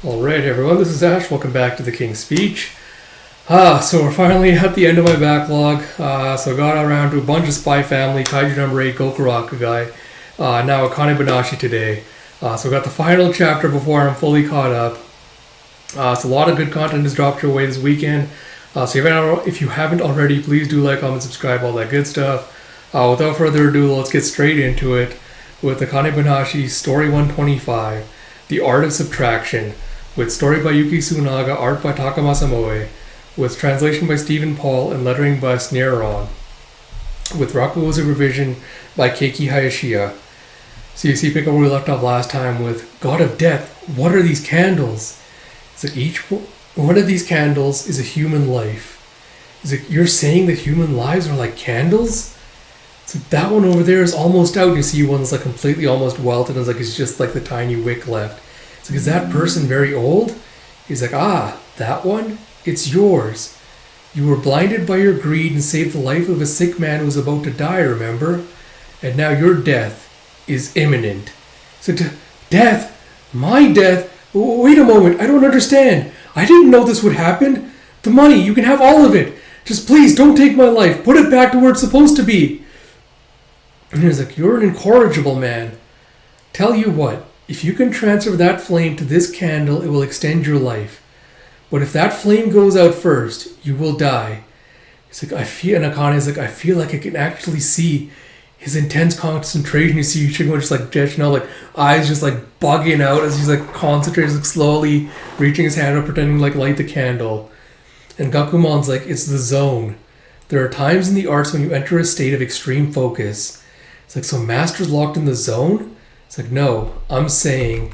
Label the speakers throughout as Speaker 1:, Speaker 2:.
Speaker 1: Alright everyone, this is Ash. Welcome back to the King's Speech. So we're finally at the end of my backlog. So I got around to a bunch of Spy Family, Kaiju number 8, Gokuraku guy. Now Akane-Banashi today. So we got the final chapter before I'm fully caught up. So a lot of good content has dropped your way this weekend. So if you haven't already, please do like, comment, subscribe, all that good stuff. Without further ado, let's get straight into it with Akane-Banashi Story 125, The Art of Subtraction, with story by Yuki Tsunaga, art by Takamasa Moe, with translation by Stephen Paul and lettering by Sneeron, with Rakugo supervision by Keiki Hayashiya. So you see, pick up where we left off last time with God of Death. What are these candles? It's like each one of these candles is a human life. Is it you're saying that human lives are like candles? So that one over there is almost out. You see one that's like completely almost welted, and it's just like the tiny wick left. It's like, is that person very old? He's like, that one? It's yours. You were blinded by your greed and saved the life of a sick man who was about to die, remember? And now your death is imminent. So death? My death? Wait a moment, I don't understand. I didn't know this would happen. The money, you can have all of it. Just please don't take my life. Put it back to where it's supposed to be. And he's like, you're an incorrigible man. Tell you what, if you can transfer that flame to this candle, it will extend your life. But if that flame goes out first, you will die. He's like, and Akane's like, I feel like I can actually see his intense concentration. You see Shiguma just like jetting out, like eyes just like bugging out as he's like concentrating, like slowly reaching his hand up, pretending to like light the candle. And Gakumon's like, it's the zone. There are times in the arts when you enter a state of extreme focus. It's like, so Master's locked in the zone? It's like, no, I'm saying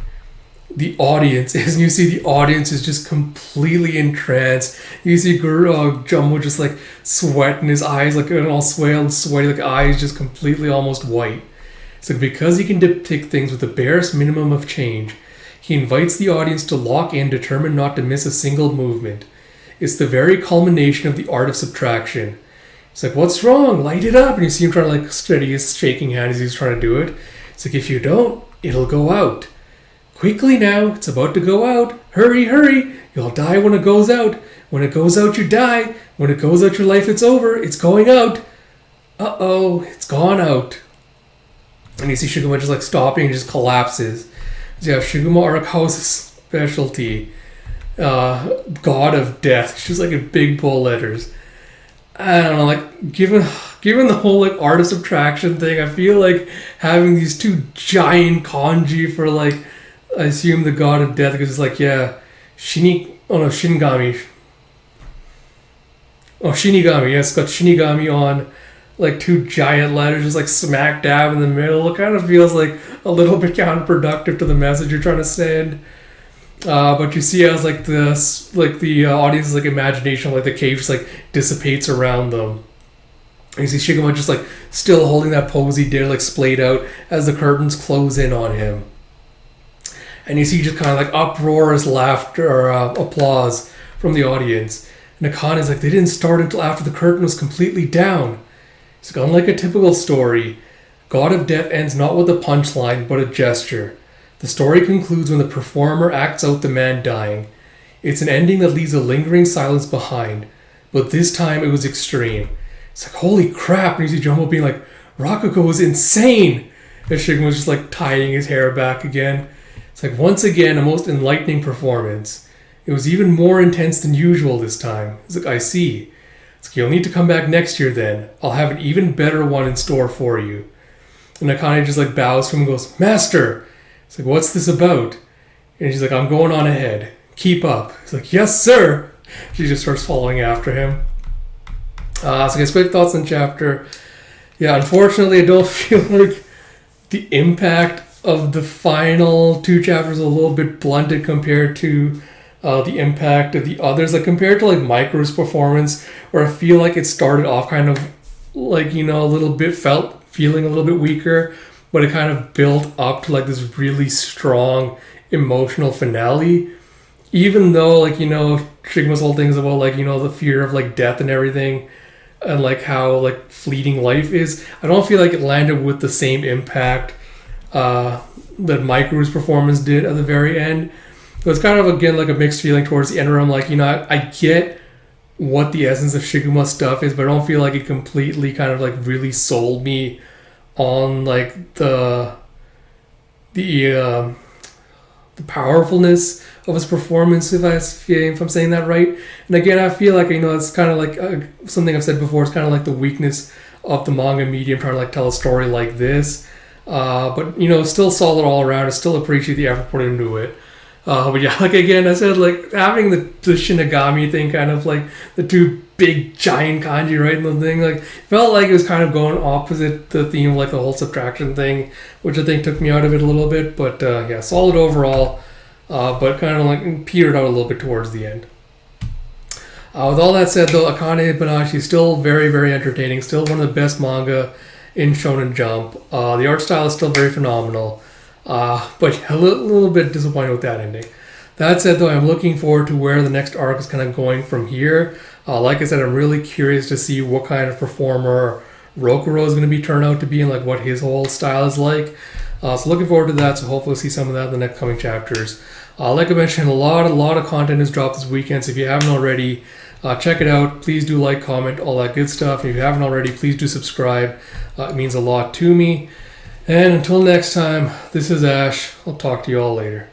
Speaker 1: the audience is, and you see the audience is just completely entranced. You see Jumbo just like sweating, his eyes like all swale and sweaty, like eyes just completely almost white. It's like, because he can depict things with the barest minimum of change, he invites the audience to lock in, determined not to miss a single movement. It's the very culmination of the art of subtraction. It's like, what's wrong? Light it up. And you see him trying to like steady his shaking hand as he's trying to do it. It's like, if you don't, it'll go out. Quickly now, it's about to go out. Hurry, hurry. You'll die when it goes out. When it goes out, you die. When it goes out, your life, it's over. It's going out. Uh-oh, it's gone out. And you see Shiguma just like stopping and just collapses. So you have Shiguma Arakawa's specialty. God of Death. She's like in big bold letters. I don't know, like, given the whole like art of subtraction thing, I feel like having these two giant kanji for like, I assume the God of Death, because it's like, yeah, Shinigami, yes, got Shinigami on like two giant letters just like smack dab in the middle. It kind of feels like a little bit counterproductive to the message you're trying to send. But you see as like the audience's like imagination, like the cave just like dissipates around them. And you see Shiguma just like still holding that pose he did, like splayed out as the curtains close in on him. And you see just kind of like uproarious laughter or applause from the audience. And Akane is like, they didn't start until after the curtain was completely down. It's like, unlike a typical story, God of Death ends not with a punchline but a gesture. The story concludes when the performer acts out the man dying. It's an ending that leaves a lingering silence behind, but this time it was extreme. It's like, holy crap, and you see Jumbo being like, Rakugo was insane! And Shiguma was just like tying his hair back again. It's like, once again, a most enlightening performance. It was even more intense than usual this time. It's like, I see. It's like, you'll need to come back next year then. I'll have an even better one in store for you. And Akane just like bows to him and goes, Master! It's like, what's this about? And she's like, I'm going on ahead. Keep up. He's like, yes, sir. She just starts following after him. So I guess quick thoughts on chapter. Yeah, unfortunately, I don't feel like the impact of the final two chapters is a little bit blunted compared to the impact of the others. Like, compared to like Micro's performance, where I feel like it started off kind of like, you know, feeling a little bit weaker, but it kind of built up to like this really strong emotional finale. Even though, like, you know, Shigma's whole thing is about like, you know, the fear of like death and everything, and like how like fleeting life is, I don't feel like it landed with the same impact that Micro's performance did at the very end. it was kind of, again, like a mixed feeling towards the end where I'm like, I get what the essence of Shiguma's stuff is, but I don't feel like it completely kind of like really sold me on like the powerfulness of his performance, if I'm saying that right. And again, I feel like, it's kind of like something I've said before, it's kind of like the weakness of the manga medium, trying to like tell a story like this. But still solid all around. I still appreciate the effort put into it. But yeah, like again, I said, like having the Shinigami thing, kind of like the two big giant kanji right in the thing, like felt like it was kind of going opposite the theme of like the whole subtraction thing, which I think took me out of it a little bit. But yeah, solid overall, but kind of like petered out a little bit towards the end. With all that said, though, Akane-Banashi is still very, very entertaining. Still one of the best manga in Shonen Jump. The art style is still very phenomenal. But yeah, a little bit disappointed with that ending. That said, though, I'm looking forward to where the next arc is kind of going from here. Like I said, I'm really curious to see what kind of performer Rokuro is going to be turned out to be and like what his whole style is like. So looking forward to that. So hopefully we'll see some of that in the next coming chapters. Like I mentioned, a lot of content has dropped this weekend. So if you haven't already, check it out. Please do like, comment, all that good stuff. If you haven't already, please do subscribe. It means a lot to me. And until next time, this is Ash. I'll talk to you all later.